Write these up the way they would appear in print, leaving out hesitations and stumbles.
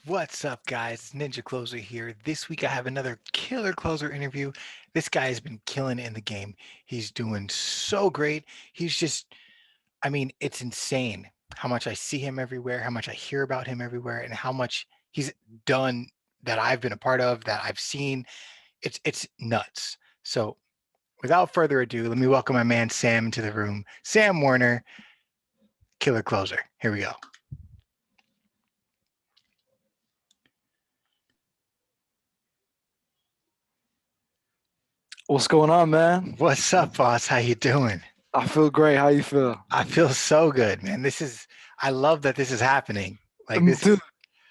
What's up, guys? Ninja Closer here. This week I have another killer closer interview. This guy has been killing it in the game. He's doing so great. It's insane how much I see him everywhere, how much I hear about him everywhere, and how much he's done that I've been a part of, that I've seen. It's nuts. So, without further ado, let me welcome my man Sam into the room. Sam Werner, killer closer. Here we go. What's going on, man? What's up, boss? How you doing? I feel great. How you feel? I feel so good, man. I love that this is happening. Like this Dude, is,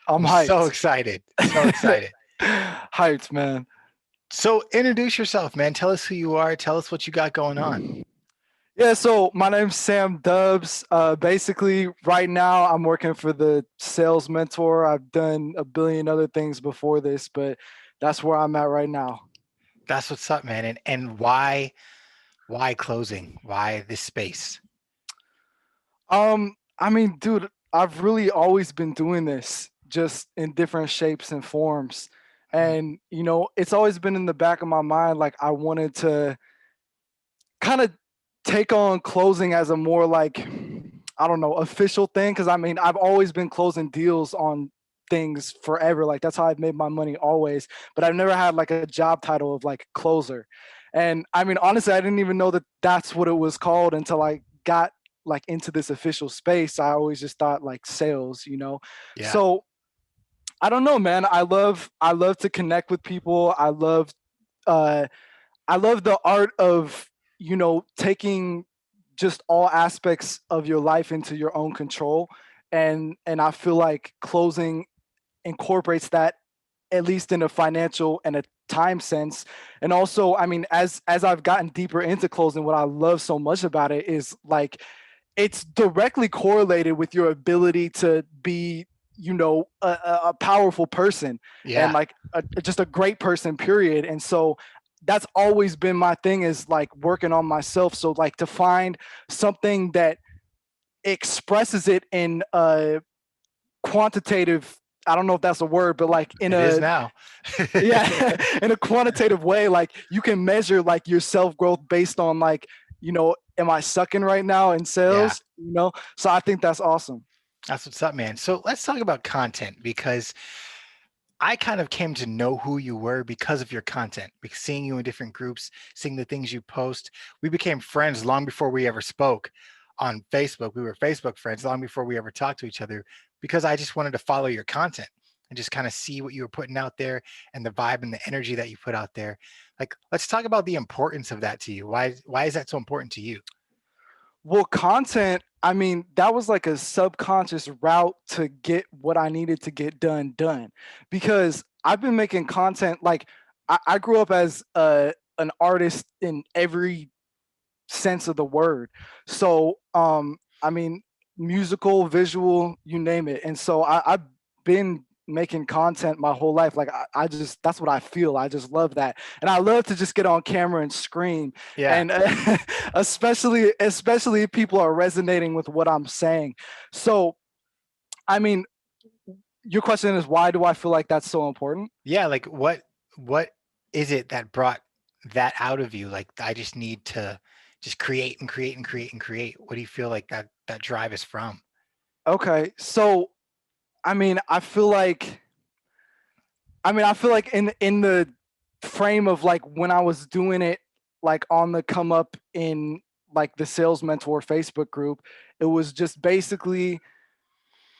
I'm I'm so hyped. excited. So excited. Hyped, man. So introduce yourself, man. Tell us who you are. Tell us what you got going on. Yeah, so my name's Sam Dubs. Basically, right now I'm working for the sales mentor. I've done a billion other things before this, but that's where I'm at right now. That's what's up, man. And why closing? Why this space? Dude, I've really always been doing this just in different shapes and forms. And, it's always been in the back of my mind like I wanted to kind of take on closing as a more like I don't know official thing because I've always been closing deals on things forever, like that's how I've made my money always, but I've never had like a job title of like closer. And honestly, I didn't even know that that's what it was called until I got like into this official space. I always just thought like sales. Yeah. So I don't know, man. I love to connect with people. Uh I love the art of, taking just all aspects of your life into your own control. And I feel like closing incorporates that, at least in a financial and a time sense. And also, as I've gotten deeper into closing, what I love so much about it is like it's directly correlated with your ability to be, a powerful person, and Yeah. like just a great person, period. And so that's always been my thing, is like working on myself. So like to find something that expresses it in a quantitative, I don't know if that's a word, but like in It is a, now. yeah, in a quantitative way, like you can measure like your self growth based on like, am I sucking right now in Yeah. sales? So I think that's awesome. That's what's up, man. So let's talk about content because I kind of came to know who you were because of your content, because seeing you in different groups, seeing the things you post. We became friends long before we ever spoke on Facebook. We were Facebook friends long before we ever talked to each other because I just wanted to follow your content and just kind of see what you were putting out there and the vibe and the energy that you put out there. Like, let's talk about the importance of that to you. Why is that so important to you? Well, content, that was like a subconscious route to get what I needed to get done. Because I've been making content like I grew up as an artist in every sense of the word. So, musical, visual, you name it. And so I've been making content my whole life. Like I just, that's what I feel. I just love that. And I love to just get on camera and scream. Yeah. And especially if people are resonating with what I'm saying. So, I mean, your question is, why do I feel like that's so important? Yeah, like what is it that brought that out of you? Like I just need to just create and create and create and create. What do you feel like that drive is from? Okay. So, I feel like in the frame of like when I was doing it, like on the come up in like the sales mentor Facebook group, it was just basically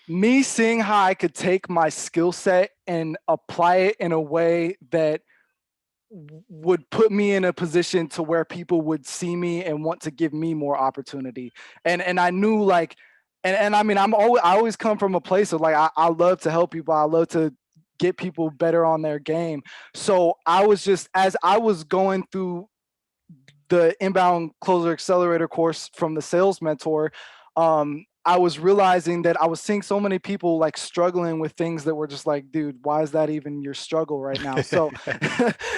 me seeing how I could take my skill set and apply it in a way that would put me in a position to where people would see me and want to give me more opportunity. And I knew like, and I always come from a place of like I love to help people. I love to get people better on their game. So I was just, as I was going through the inbound closer accelerator course from the sales mentor, I was realizing that I was seeing so many people like struggling with things that were just like, dude, why is that even your struggle right now? So,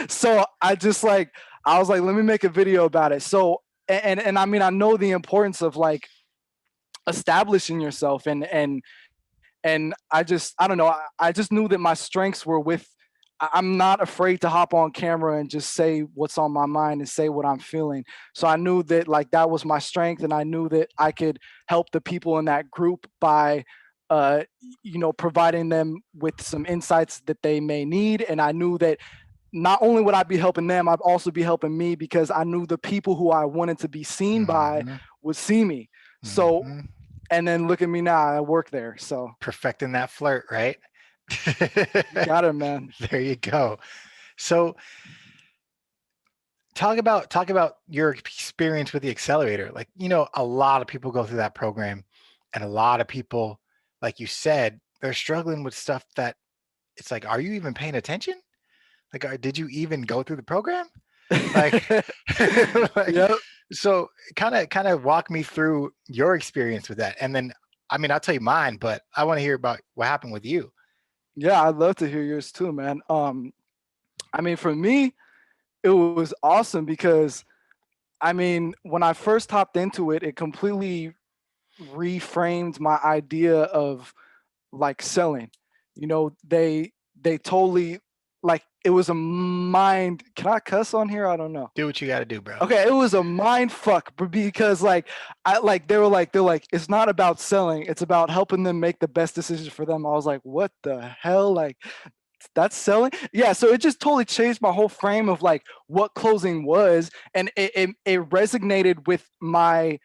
so I was like, let me make a video about it. So, I know the importance of like establishing yourself, and I don't know, I just knew that my strengths were with, I'm not afraid to hop on camera and just say what's on my mind and say what I'm feeling. So I knew that like that was my strength, and I knew that I could help the people in that group by providing them with some insights that they may need. And I knew that not only would I be helping them, I'd also be helping me, because I knew the people who I wanted to be seen by Hmm. would see me. So, Hmm. and then look at me now, I work there. So Perfecting that flirt, right? you got it, man. There you go. So talk about your experience with the accelerator. Like, a lot of people go through that program, and a lot of people, like you said, they're struggling with stuff that it's like, are you even paying attention? Like, did you even go through the program? Like, like, Yep. so kind of walk me through your experience with that. And then, I mean, I'll tell you mine, but I want to hear about what happened with you. Yeah, I'd love to hear yours too, man. I mean, for me, it was awesome because I mean, when I first hopped into it, it completely reframed my idea of like selling. They totally, like, it was a mind. Can I cuss on here? I don't know. Do what you got to do, bro. Okay, it was a mind fuck because like I like they're like it's not about selling, it's about helping them make the best decisions for them. I was like, what the hell? Like, that's selling? Yeah, so it just totally changed my whole frame of like what closing was, and it resonated with my,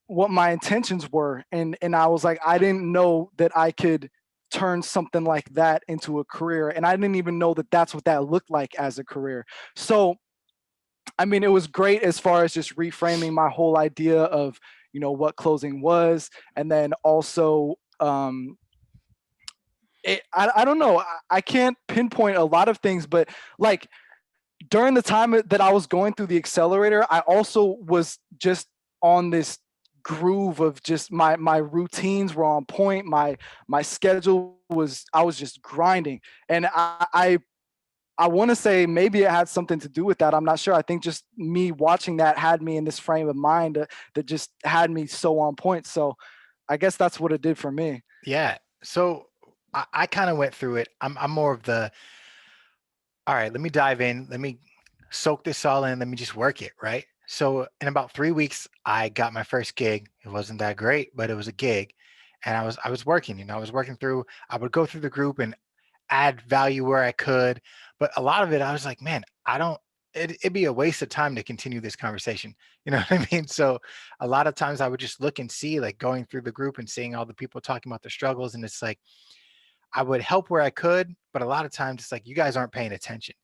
what my intentions were, and I was like, I didn't know that I could turn something like that into a career, and I didn't even know that that's what that looked like as a career. So I mean, it was great as far as just reframing my whole idea of, what closing was. And then also, I don't know, I can't pinpoint a lot of things, but like during the time that I was going through the accelerator, I also was just on this groove of just my routines were on point. My schedule was, I was just grinding. And I want to say maybe it had something to do with that. I'm not sure. I think just me watching that had me in this frame of mind that just had me so on point. So I guess that's what it did for me. Yeah. So I kind of went through it. I'm more of the, all right, let me dive in. Let me soak this all in. Let me just work it, right? So in about 3 weeks, I got my first gig. It wasn't that great, but it was a gig. And I was working, I was working through, I would go through the group and add value where I could. But a lot of it, I was like, man, I don't, it'd be a waste of time to continue this conversation. You know what I mean? So a lot of times I would just look and see, like going through the group and seeing all the people talking about their struggles. And it's like, I would help where I could, but a lot of times it's like you guys aren't paying attention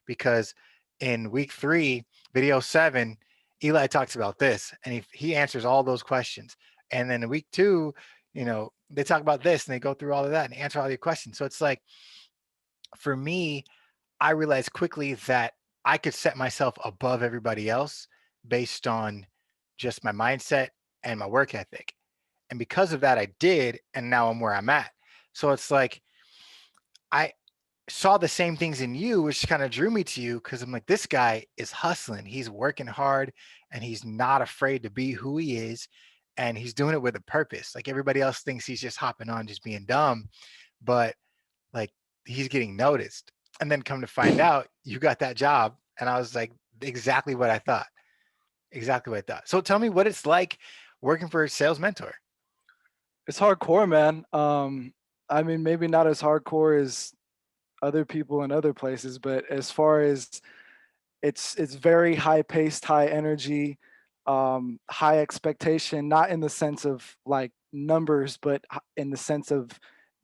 because in week 3, video 7, Eli talks about this and he answers all those questions. And then in week 2, they talk about this and they go through all of that and answer all your questions. So it's like for me, I realized quickly that I could set myself above everybody else based on just my mindset and my work ethic. And because of that, I did. And now I'm where I'm at. So it's like, I saw the same things in you, which kind of drew me to you because I'm like, this guy is hustling. He's working hard and he's not afraid to be who he is. And he's doing it with a purpose. Like everybody else thinks he's just hopping on, just being dumb, but like he's getting noticed. And then come to find out, you got that job. And I was like, exactly what I thought. Exactly what I thought. So tell me what it's like working for a sales mentor. It's hardcore, man. I mean, maybe not as hardcore as other people in other places, but as far as it's very high paced, high energy, high expectation, not in the sense of like numbers, but in the sense of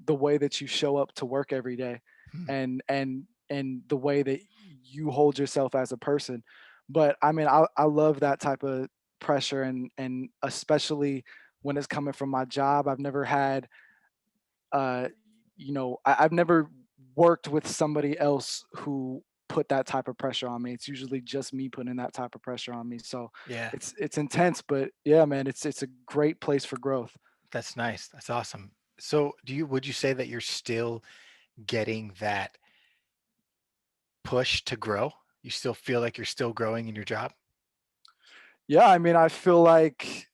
the way that you show up to work every day, Hmm. and the way that you hold yourself as a person. But I mean, I love that type of pressure, and especially when it's coming from my job. I've never had uh, I've never worked with somebody else who put that type of pressure on me. It's usually just me putting that type of pressure on me. So Yeah, it's intense, but yeah, man, it's a great place for growth. that's nice. That's awesome. So would you say that you're still getting that push to grow? You still feel like you're still growing in your job? Yeah, I mean, I feel like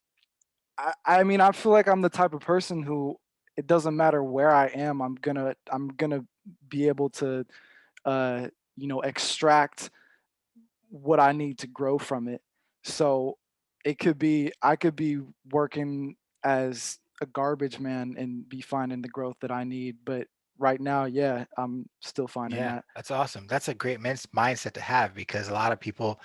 I feel like I'm the type of person who, it doesn't matter where I am, I'm gonna be able to uh, extract what I need to grow from it. So it could be I could be working as a garbage man and be finding the growth that I need, but right now, yeah, I'm still finding Yeah, that. that's awesome. That's a great mindset to have because a lot of people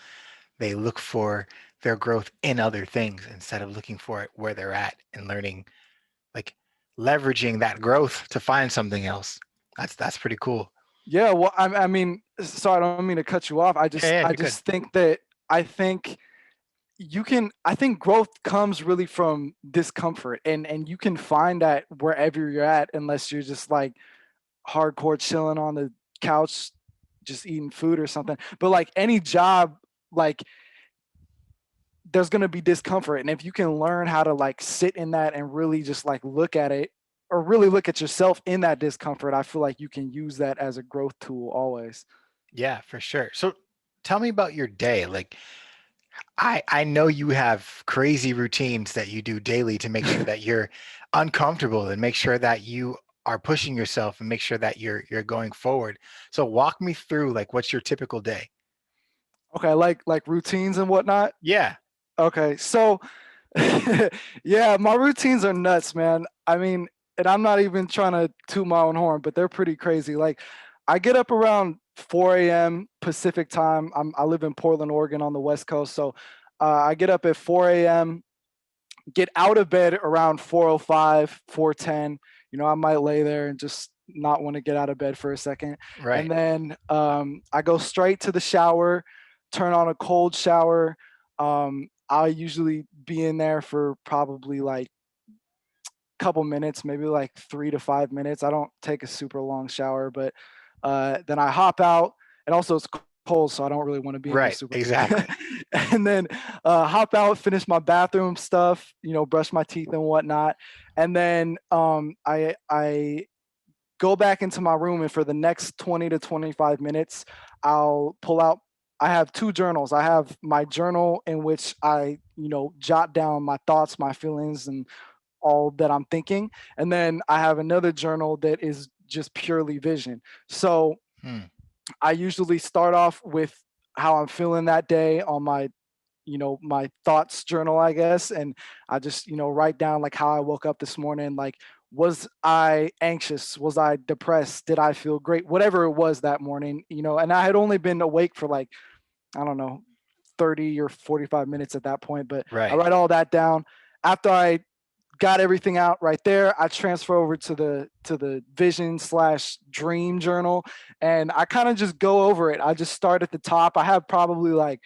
they look for their growth in other things instead of looking for it where they're at and learning like leveraging that growth to find something else. That's pretty cool. Yeah, well, I mean, sorry, I don't mean to cut you off. Yeah, yeah, I you're good. just think that I think I think growth comes really from discomfort, and you can find that wherever you're at, unless you're just like hardcore chilling on the couch, just eating food or something. But like any job, like there's gonna be discomfort, and if you can learn how to like sit in that and really just like look at it, or really look at yourself in that discomfort, I feel like you can use that as a growth tool always. Yeah, for sure. So tell me about your day. Like I know you have crazy routines that you do daily to make sure that you're uncomfortable and make sure that you are pushing yourself and make sure that you're going forward. So walk me through like what's your typical day? Okay, like routines and whatnot. Yeah. Okay, so yeah, my routines are nuts, man. I mean, and I'm not even trying to toot my own horn, but they're pretty crazy. Like, I get up around 4 a.m. Pacific time. I live in Portland, Oregon, on the West Coast, so I get up at 4 a.m. Get out of bed around 4:05, 4:10. I might lay there and just not want to get out of bed for a second, and Right. then I go straight to the shower, turn on a cold shower. I'll usually be in there for probably like a couple minutes, maybe like 3 to 5 minutes. I don't take a super long shower, but then I hop out, and also it's cold, so I don't really want to be in there Right. super. Exactly. And then hop out, finish my bathroom stuff, brush my teeth and whatnot, and then I go back into my room, and for the next 20 to 25 minutes, I'll pull out. I have two journals. I have my journal in which I, jot down my thoughts, my feelings, and all that I'm thinking. And then I have another journal that is just purely vision. So Hmm. I usually start off with how I'm feeling that day on my thoughts journal, I guess. And I just, write down like how I woke up this morning. Like, was I anxious? Was I depressed? Did I feel great? Whatever it was that morning, and I had only been awake for like, I don't know, 30 or 45 minutes at that point, but I Right. write all that down. After I got everything out right there, I transfer over to the vision slash dream journal, and I kind of just go over it. I just start at the top. I have probably like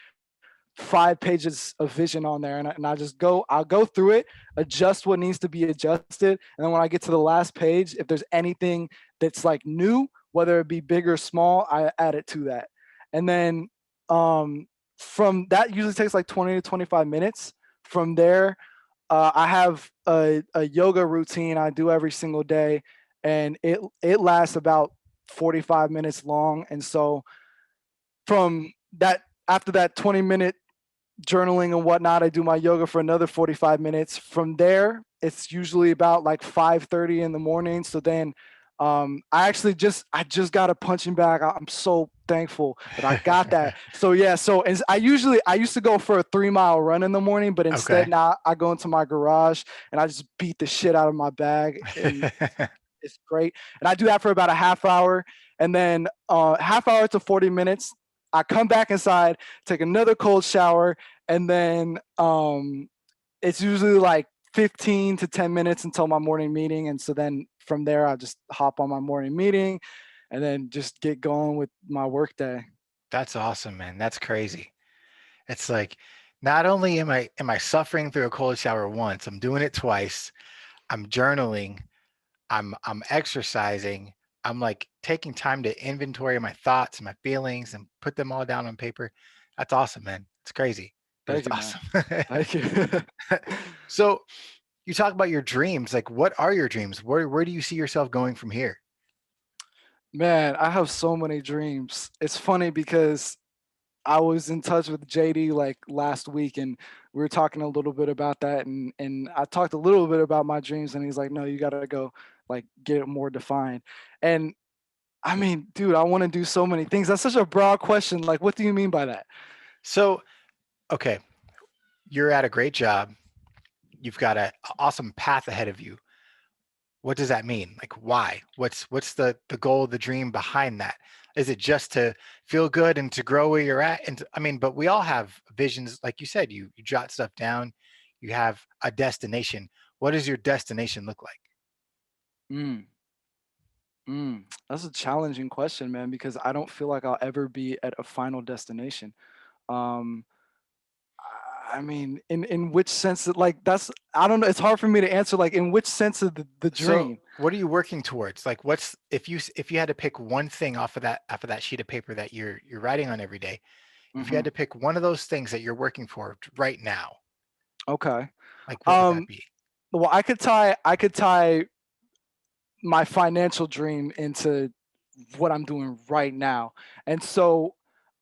5 pages of vision on there, and I'll go through it, adjust what needs to be adjusted, and then when I get to the last page, if there's anything that's like new, whether it be big or small, I add it to that. And then um from that usually takes like 20 to 25 minutes. From there, I have a yoga routine I do every single day, and it lasts about 45 minutes long. And so from that, after that 20-minute journaling and whatnot, I do my yoga for another 45 minutes. From there, it's usually about like 5:30 in the morning. So then I just got a punching bag. I'm so thankful that I got that. So yeah, so I used to go for a 3 mile run in the morning, but instead Okay. now I go into my garage and I just beat the shit out of my bag, and it's great. And I do that for about a half hour, and then half hour to 40 minutes. I come back inside, take another cold shower, and then it's usually like 15 to 10 minutes until my morning meeting. And so then from there, I just hop on my morning meeting and then just get going with my work day. That's awesome, man. That's crazy. It's like not only am I suffering through a cold shower once, I'm doing it twice. I'm journaling, I'm exercising, I'm like taking time to inventory my thoughts and my feelings and put them all down on paper. That's awesome, man. It's crazy, but Thank it's you, man. awesome. Thank you. So you talk about your dreams. Like, what are your dreams? Where do you see yourself going from here? Man, I have so many dreams. It's funny because I was in touch with JD like last week, and we were talking a little bit about that, and I talked a little bit about my dreams, and he's like, "No, you got to go like get it more defined." And I mean, dude, I want to do so many things. That's such a broad question. Like, what do you mean by that? So, okay, you're at a great job. You've got an awesome path ahead of you. What does that mean? Like, why? What's the goal, the dream behind that? Is it just to feel good and to grow where you're at? And I mean, but we all have visions, like you said. You jot stuff down. You have a destination. What does your destination look like? Mm, that's a challenging question, man, because I don't feel like I'll ever be at a final destination. Um, I mean, in which sense that like that's I don't know. It's hard for me to answer. Like, in which sense of the So, dream? what are you working towards? Like, what's if you had to pick one thing off of that sheet of paper that you're writing on every day? If you had Hmm. to pick one of those things that you're working for right now, Okay. like what would that Um. be? Well, I could tie my financial dream into what I'm doing right now. And so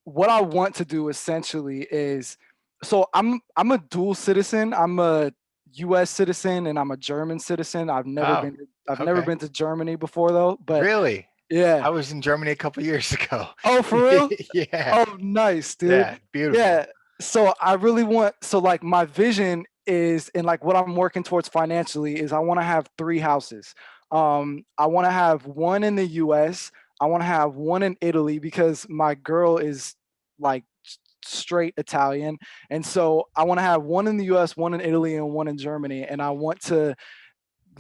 what I want to do essentially is so I'm a dual citizen. I'm a US citizen and I'm a German citizen. Oh, I've never okay. been to Germany before though, but Really? yeah. I was in Germany a couple years ago. Oh, for real? Yeah. Oh, nice, dude. Yeah. Beautiful. Yeah. So I really want so like my vision is and like what I'm working towards financially is I want to have three houses. I want to have one in the US. I want to have one in Italy because my girl is like straight Italian. And so I want to have one in the US, one in Italy, and one in Germany. And I want to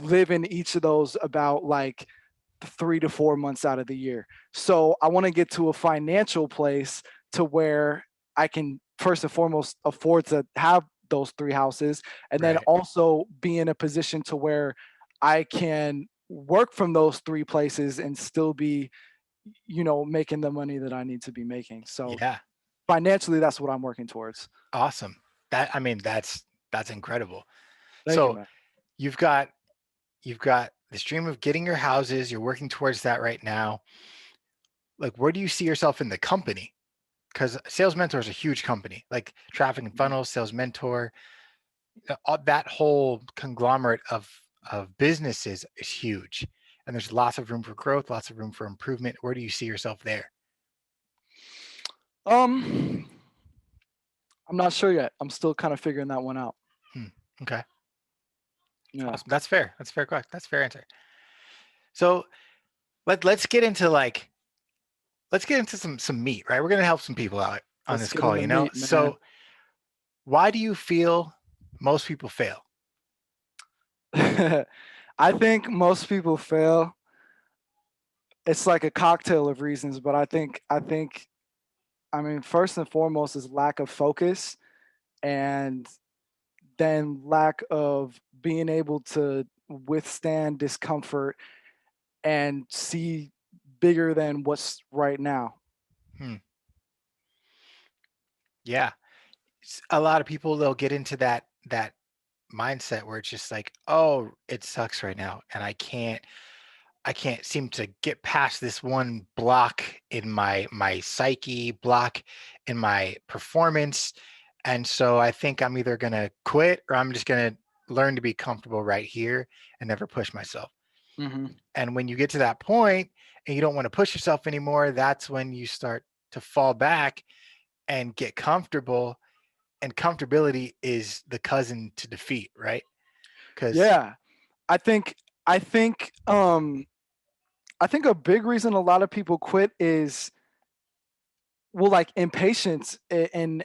live in each of those about like 3 to 4 months out of the year. So I want to get to a financial place to where I can first and foremost afford to have those three houses and then Right. also be in a position to where I can work from those three places and still be, making the money that I need to be making. So Yeah. financially, that's what I'm working towards. Awesome. That I mean, that's incredible. Thank you, So man. you've got this dream of getting your houses. You're working towards that right now. Like, where do you see yourself in the company? Because Sales Mentor is a huge company, like Traffic and Mhm. Funnels, Sales Mentor, that whole conglomerate of businesses is huge, and there's lots of room for growth, lots of room for improvement. Where do you see yourself there? Um, I'm not sure yet. I'm still kind of figuring that one out. Hmm. Okay, Yeah, awesome. That's fair. That's fair. That's fair answer. So let's get into some meat, right? We're gonna help some people out on let's this get call, into you know. meat, man. So why do you feel most people fail? I think most people fail. It's like a cocktail of reasons, but I mean, first and foremost is lack of focus and then lack of being able to withstand discomfort and see bigger than what's right now. Hmm. Yeah, a lot of people they'll get into that mindset where it's just like, oh, it sucks right now, and I can't seem to get past this one block in my psyche, block in my performance. And so I think I'm either gonna quit or I'm just gonna learn to be comfortable right here and never push myself. Hmm. And when you get to that point and you don't want to push yourself anymore, that's when you start to fall back and get comfortable. And comfortability is the cousin to defeat, right? Because Yeah, I think I think I think a big reason a lot of people quit is well like impatience and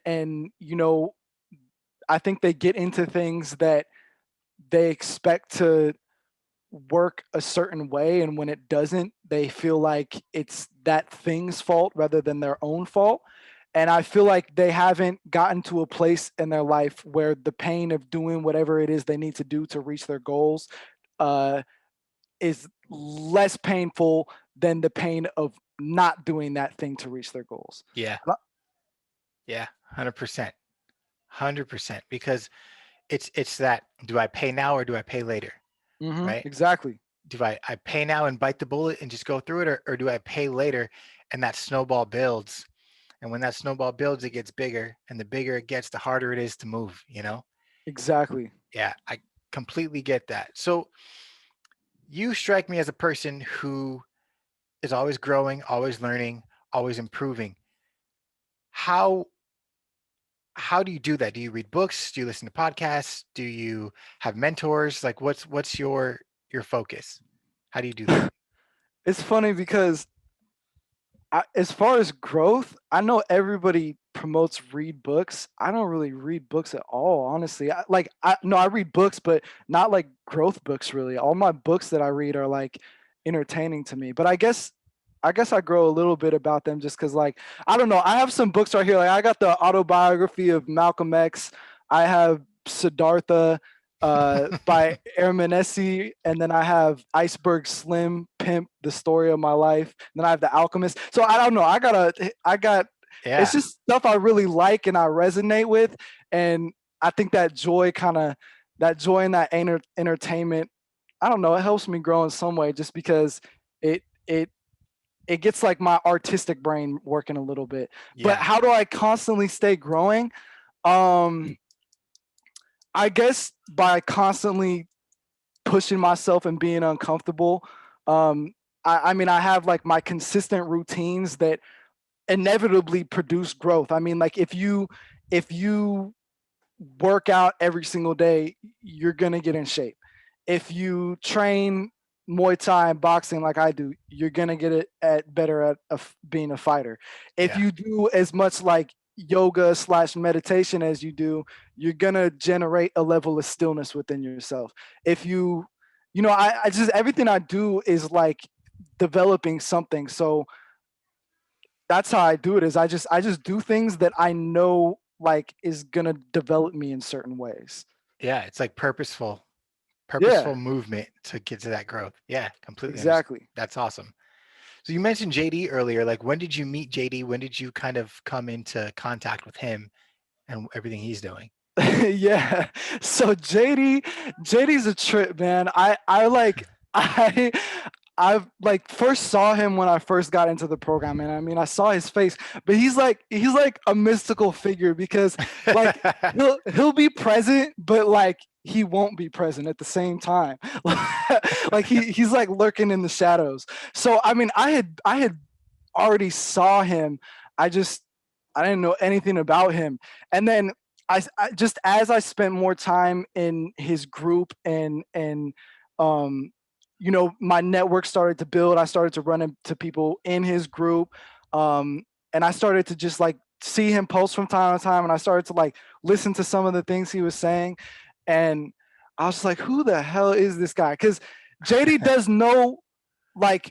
I think they get into things that they expect to work a certain way and when it doesn't they feel like it's that thing's fault rather than their own fault, and I feel like they haven't gotten to a place in their life where the pain of doing whatever it is they need to do to reach their goals uh, is less painful than the pain of not doing that thing to reach their goals. yeah, yeah, 100%, 100%. Because it's that, do I pay now or do I pay later, right? Exactly. Do I pay now and bite the bullet and just go through it, or do I pay later and that snowball builds And when that snowball builds, it gets bigger. And the bigger it gets, the harder it is to move, you know? Exactly. Yeah, I completely get that. So you strike me as a person who is always growing, always learning, always improving. How how do you do that? Do you read books? Do you listen to podcasts? Do you have mentors? Like what's your focus? How do you do that? It's funny because as far as growth, I know everybody promotes read books. I don't really read books at all, honestly. I read books, but not like growth books really. All my books that I read are like entertaining to me. But I guess I grow a little bit about them just because like I don't know. I have some books right here. Like I got the autobiography of Malcolm X. I have Siddhartha by Ermanesi, and then I have Iceberg Slim, Pimp, The Story of My Life. And then I have The Alchemist. So I don't know. I got. It's Yeah. just stuff I really like and I resonate with, and I think that joy and that entertainment. I don't know. It helps me grow in some way, just because it it it gets like my artistic brain working a little bit. But Yeah. how do I constantly stay growing? Um, I guess by constantly pushing myself and being uncomfortable. Um, I mean, I have like my consistent routines that inevitably produce growth. I mean, like if you work out every single day, you're gonna get in shape. If you train Muay Thai and boxing like I do, you're gonna get it at better at being a fighter. If Yeah. you do as much like yoga slash meditation as you do, you're gonna generate a level of stillness within yourself. If I just everything I do is like developing something. So that's how I do it. Is I just do things that I know like is gonna develop me in certain ways. Yeah. It's like purposeful Yeah, movement to get to that growth. Yeah, completely understand. exactly. That's awesome. So you mentioned JD earlier. Like when did you meet JD? When did you kind of come into contact with him and everything he's doing? Yeah. So JD's a trip, man. I like I I like first saw him when I first got into the program, and I mean I saw his face, but he's like a mystical figure because like he'll be present, but like he won't be present at the same time. Like he's like lurking in the shadows. So I mean I had already saw him. I just I didn't know anything about him. And then I just as I spent more time in his group and um my network started to build. I started to run into people in his group. And I started to just like see him post from time to time, and I started to like listen to some of the things he was saying. And I was like, who the hell is this guy? Because JD does no like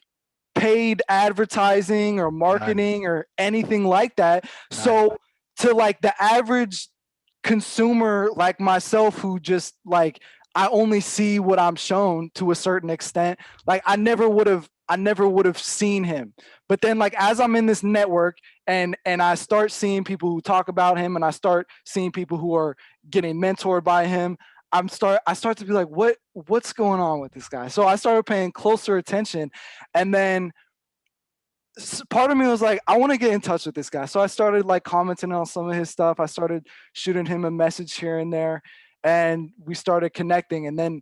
paid advertising or None. marketing or anything like that. None. So to like the average consumer like myself who just like I only see what I'm shown to a certain extent, like I never would have seen him. But then like as I'm in this network and I start seeing people who talk about him and I start seeing people who are getting mentored by him, I start to be like, what's going on with this guy? So I started paying closer attention, and then part of me was like, I want to get in touch with this guy. So I started like commenting on some of his stuff. I started shooting him a message here and there, and we started connecting. And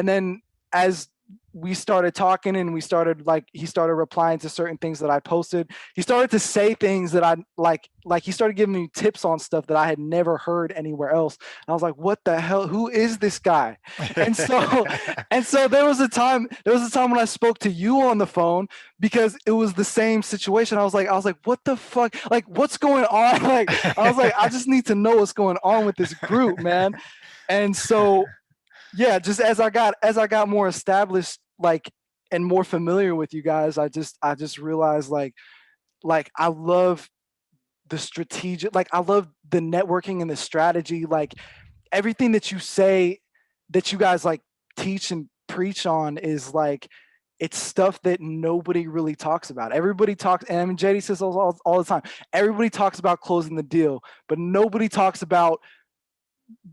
then as we started talking and we started like he started replying to certain things that I posted. He started to say things that I like he started giving me tips on stuff that I had never heard anywhere else. And I was like, what the hell? Who is this guy? And so and so there was a time when I spoke to you on the phone because it was the same situation. I was like, what the fuck? Like, what's going on? Like, I was like, I just need to know what's going on with this group, man. And so, yeah, just as I got more established, like, and more familiar with you guys, I just realized like I love the strategic, like I love the networking and the strategy, like everything that you say, that you guys like teach and preach on is like it's stuff that nobody really talks about. Everybody talks, and I mean JD says all the time. Everybody talks about closing the deal, but nobody talks about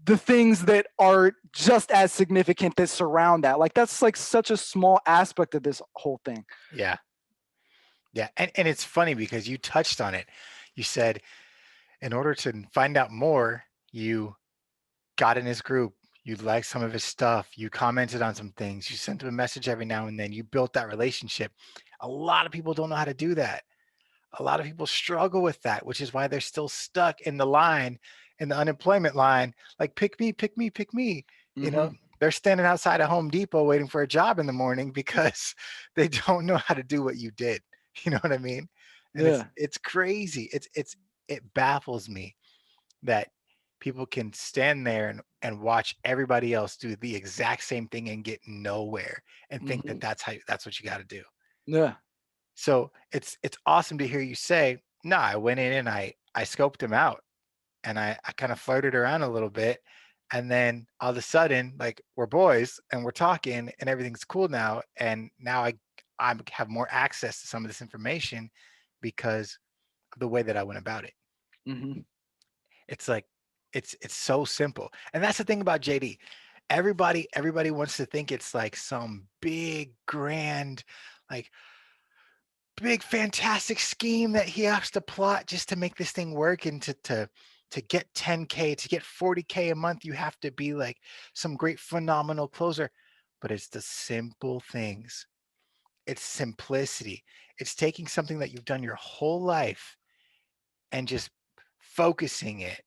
the things that are just as significant that surround that. Like that's like such a small aspect of this whole thing. Yeah. Yeah. And it's funny because you touched on it. You said in order to find out more, you got in his group, you liked some of his stuff, you commented on some things, you sent him a message every now and then, you built that relationship. A lot of people don't know how to do that. A lot of people struggle with that, which is why they're still stuck in the line, in the unemployment line, like pick me, pick me, pick me. You know, Mhm. they're standing outside of Home Depot waiting for a job in the morning because they don't know how to do what you did. You know what I mean? And Yeah. it's crazy. It baffles me that people can stand there and watch everybody else do the exact same thing and get nowhere and think that Mhm. that's what you got to do. Yeah. So it's awesome to hear you say, no, I went in and I scoped him out and I kind of flirted around a little bit. And then all of a sudden, like we're boys and we're talking and everything's cool now. And now I have more access to some of this information because of the way that I went about it. Mhm. It's like it's so simple. And that's the thing about JD. Everybody wants to think it's like some big grand like big fantastic scheme that he has to plot just to make this thing work and to get 10K, to get 40K a month, you have to be like some great phenomenal closer. But it's the simple things. It's simplicity. It's taking something that you've done your whole life and just focusing it.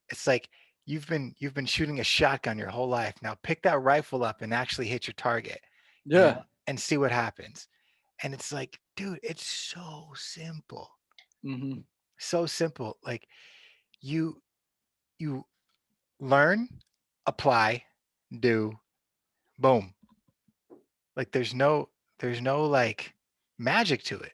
It's like you've been shooting a shotgun your whole life. Now pick that rifle up and actually hit your target, you know, Yeah. and see what happens. And it's like, dude, it's so simple. Mhm. So simple. Like you you learn, apply, do, boom. Like there's no like magic to it.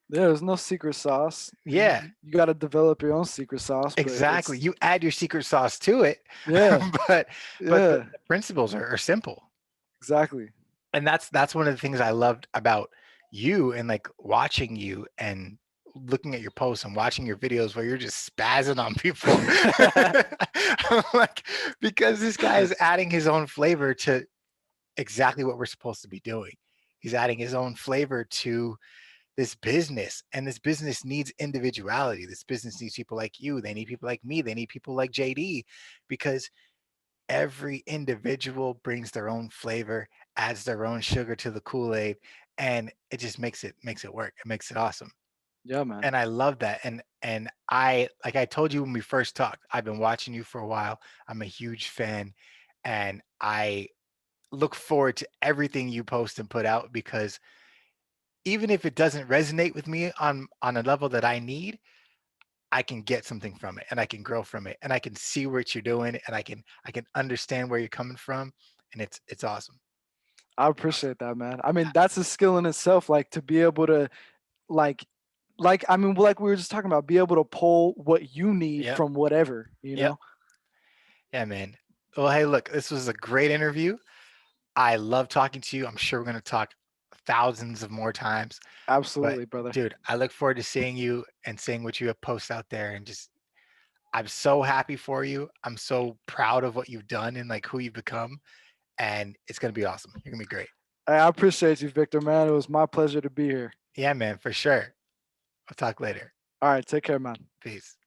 Yeah, there's no secret sauce. Yeah, You got to develop your own secret sauce, but exactly. it's You add your secret sauce to it, yeah. but the Yeah. principles are simple. Exactly. And that's one of the things I loved about you and like watching you and looking at your posts and watching your videos where you're just spazzing on people. I'm like, because this guy is adding his own flavor to exactly what we're supposed to be doing. He's adding his own flavor to this business, and this business needs individuality. This business needs people like you. They need people like me. They need people like JD because every individual brings their own flavor, adds their own sugar to the Kool-Aid, and it just makes it work. It makes it awesome. Yeah, man. And I love that. And I like I told you when we first talked, I've been watching you for a while. I'm a huge fan and I look forward to everything you post and put out because even if it doesn't resonate with me on a level that I need, I can get something from it and I can grow from it and I can see what you're doing and I can understand where you're coming from and it's awesome. I Awesome. appreciate that, man. I mean, that's a skill in itself, like to be able to like I mean, like we were just talking about, be able to pull what you need Yep. from whatever, you Yep. know? Yeah, man. Well, hey, look, this was a great interview. I love talking to you. I'm sure we're going to talk thousands of more times. But Absolutely, brother. dude, I look forward to seeing you and seeing what you have posted out there and just I'm so happy for you. I'm so proud of what you've done and like who you've become and it's going to be awesome. You're going to be great. Hey, I appreciate you, Victor, man. It was my pleasure to be here. Yeah, man, for sure. I'll talk later. All right, take care, man. Peace.